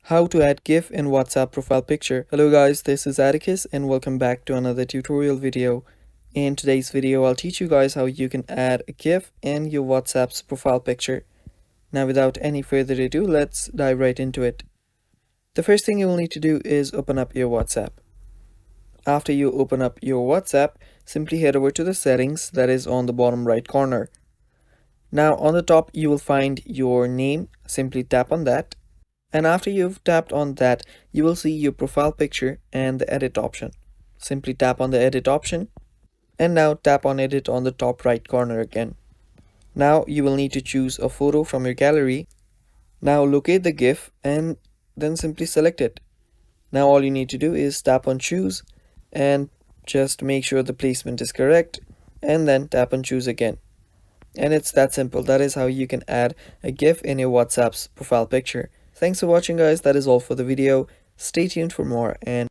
How to add GIF in WhatsApp profile picture. Hello guys, this is Atticus and welcome back to another tutorial video. In today's video, I'll teach you guys how you can add a GIF in your WhatsApp's profile picture. Now without any further ado, let's dive right into it. The first thing you will need to do is open up your WhatsApp. After you open up your WhatsApp, simply head over to the settings that is on the bottom right corner. Now on the top you will find your name, simply tap on that. And after you've tapped on that, you will see your profile picture and the edit option. Simply tap on the edit option and now tap on edit on the top right corner again. Now you will need to choose a photo from your gallery. Now locate the GIF and then simply select it. Now all you need to do is tap on choose and just make sure the placement is correct and then tap on choose again. And it's that simple. That is how you can add a GIF in your WhatsApp's profile picture. Thanks for watching guys, that is all for the video. Stay tuned for more and